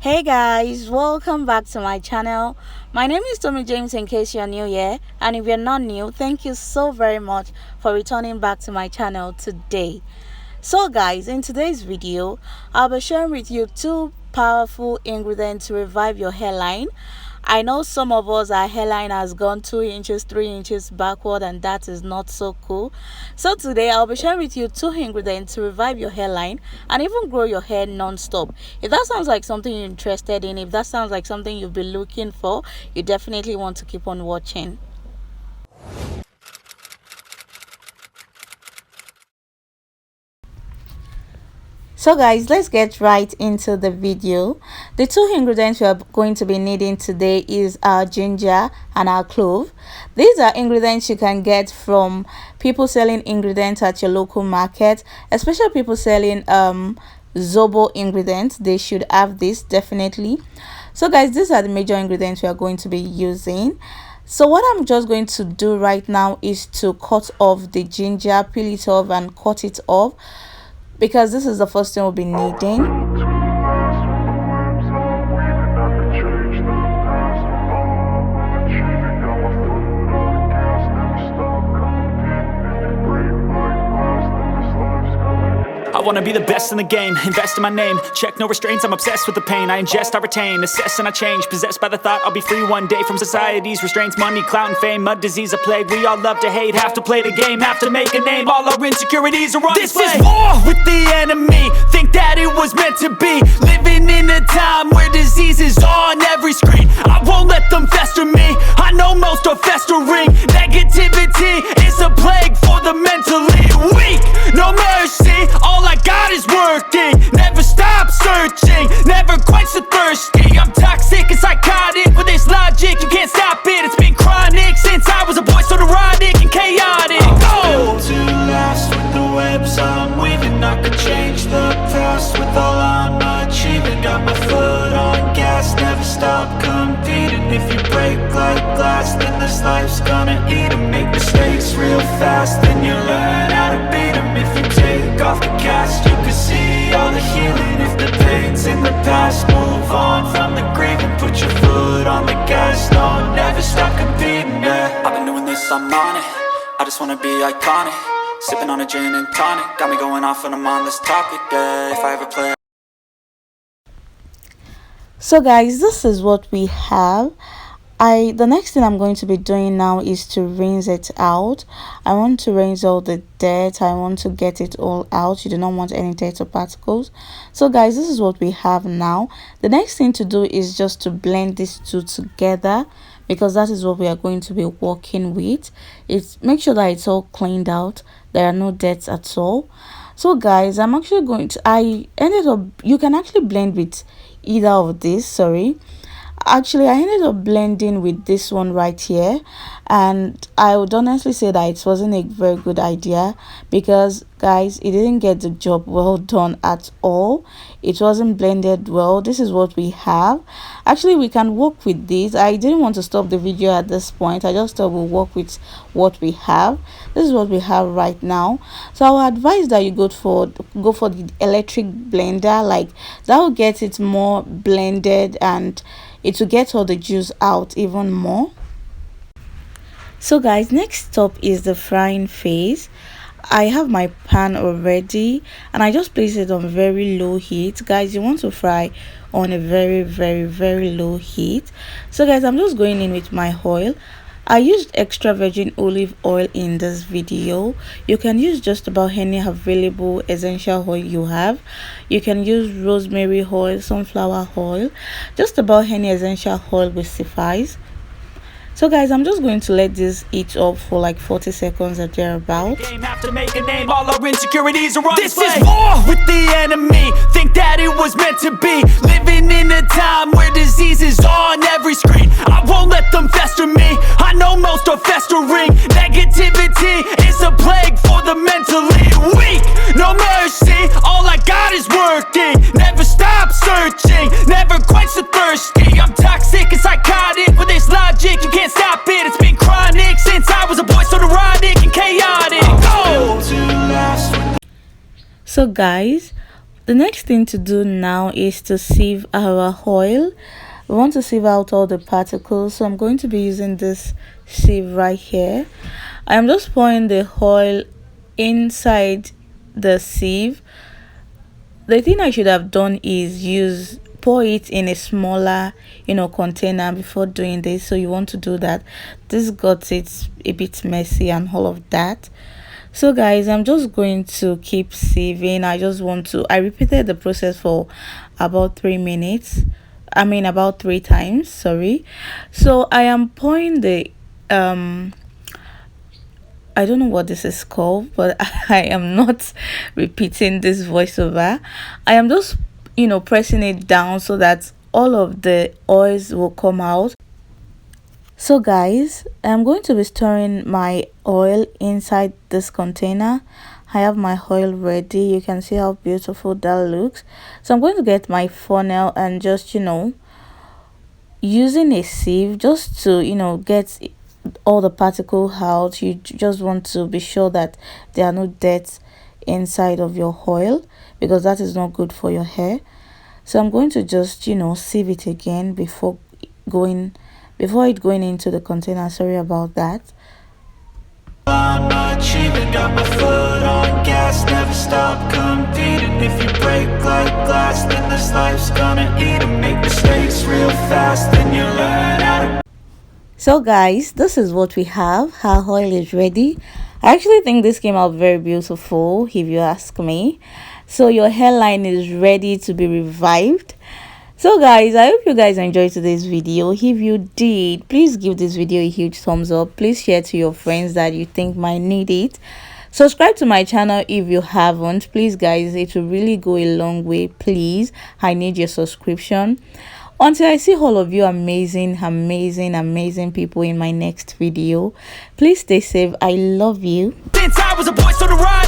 Hey guys, welcome back to my channel. My name is Tommy James in case you're new here, and if you're not new, thank you so very much for returning back to my channel today. So guys, in today's video I'll be sharing with you two powerful ingredients to revive your hairline. I know some of us, our hairline has gone 2 inches 3 inches backward, and that is not so cool. So today I'll be sharing with you 2 ingredients to revive your hairline and even grow your hair non-stop. If that sounds like something you're interested in, if that sounds like something you've been looking for, you definitely want to keep on watching. So guys, let's get right into the video. The 2 ingredients we are going to be needing today is our ginger and our clove. These are ingredients you can get from people selling ingredients at your local market, especially people selling zobo ingredients. They should have this definitely. So guys, these are the major ingredients we are going to be using. So what I'm just going to do right now is to cut off the ginger, peel it off and cut it off, because this is the first thing we'll be needing. I wanna be the best in the game, invest in my name, check no restraints, I'm obsessed with the pain. I ingest, I retain, assess and I change, possessed by the thought I'll be free one day from society's restraints. Money, clout and fame, mud, disease, a plague. We all love to hate, have to play the game, have to make a name. All our insecurities are on display. This is war with the enemy, think that it was meant to be. Living in a time where disease is on every screen. I won't let them fester me, I know most are festering. Negativity is a plague for the mentally weak. No mercy, all I got is working. Never stop searching, never quite so thirsty. I'm toxic and psychotic with this logic, you can't stop it. It's been chronic since I was a boy, so neurotic and chaotic. I'm built to last with the webs I'm weaving. I could change the past with all I'm achieving. Got my foot on gas, never stop competing. If you break like glass, then this life's gonna eat 'em. Make mistakes real fast, then you learn how to beat 'em. If you take off the cast, you can see all the healing. If the pain's in the past, move on from the grave and put your foot on the gas. No, never stop competing, yeah. I've been doing this, I'm on it. I just wanna be iconic. Sipping on a gin and tonic, got me going off when I'm on this topic, yeah. If I ever play. So guys, this is what we have. The next thing I'm going to be doing now is to rinse it out. I want to rinse all the dirt. I want to get it all out. You do not want any dirt or particles. So guys, this is what we have now. The next thing to do is just to blend these two together, because that is what we are going to be working with. Make sure that it's all cleaned out, there are no debts at all. So guys, I'm actually going to you can actually blend with either of these. Actually, I ended up blending with this one right here, and I would honestly say that it wasn't a very good idea, because guys, it didn't get the job well done at all. It wasn't blended well. This is what we have. Actually, we can work with this. I didn't want to stop the video at this point. I just thought we'll work with what we have. This is what we have right now. So I would advise that you go for the electric blender. Like, that will get it more blended and it will get all the juice out even more. So guys, next step is the frying phase. I have my pan already and I just place it on very low heat. Guys, you want to fry on a very low heat. So guys, I'm just going in with my oil. I used extra virgin olive oil in this video. You can use just about any available essential oil you have. You can use rosemary oil, sunflower oil, just about any essential oil will suffice. So guys, I'm just going to let this heat up for like 40 seconds or thereabout. Have to make a name, all our insecurities are on display. This is war with the enemy, think that it was meant to be. Living in a time where disease is on every screen. I won't let them fester me, I know most are festering. Negativity is a plague for the mentally weak. No mercy, all I got is working. Never stop searching, never quite so thirsty. I'm toxic and psychotic with this logic, you can't stop it. It's been chronic since I was a boy, so neurotic and chaotic. So guys, The next thing to do now is to sieve our oil. We want to sieve out all the particles, so I'm going to be using this sieve right here. I am just pouring the oil inside the sieve. The thing I should have done is pour it in a smaller container before doing this. So you want to do that. This got it a bit messy and all of that. So guys, I'm just going to keep sieving. I repeated the process for about 3 minutes. I mean about 3 times, sorry. So I am pouring the I don't know what this is called, but I am not repeating this voiceover. I am just pressing it down so that all of the oils will come out. So guys, I'm going to be storing my oil inside this container. I have my oil ready. You can see how beautiful that looks. So I'm going to get my funnel and just using a sieve just to get all the particle out. You just want to be sure that there are no dirt inside of your oil, because that is not good for your hair. So I'm going to just sieve it again before it going into the container. Sorry about that. I'm not achieving, got my foot on gas, never stop competing. If you break like glass, then this life's gonna eat 'em. Make mistakes real fast, then you learn how to. So guys, this is what we have. Our oil is ready. I actually think this came out very beautiful, if you ask me. So your hairline is ready to be revived. So guys, I hope you guys enjoyed today's video. If you did, please give this video a huge thumbs up. Please share to your friends that you think might need it. Subscribe to my channel if you haven't. Please guys, it will really go a long way. Please, I need your subscription. Until I see all of you amazing people in my next video, please stay safe. I love you. Since I was a boy, so to rise.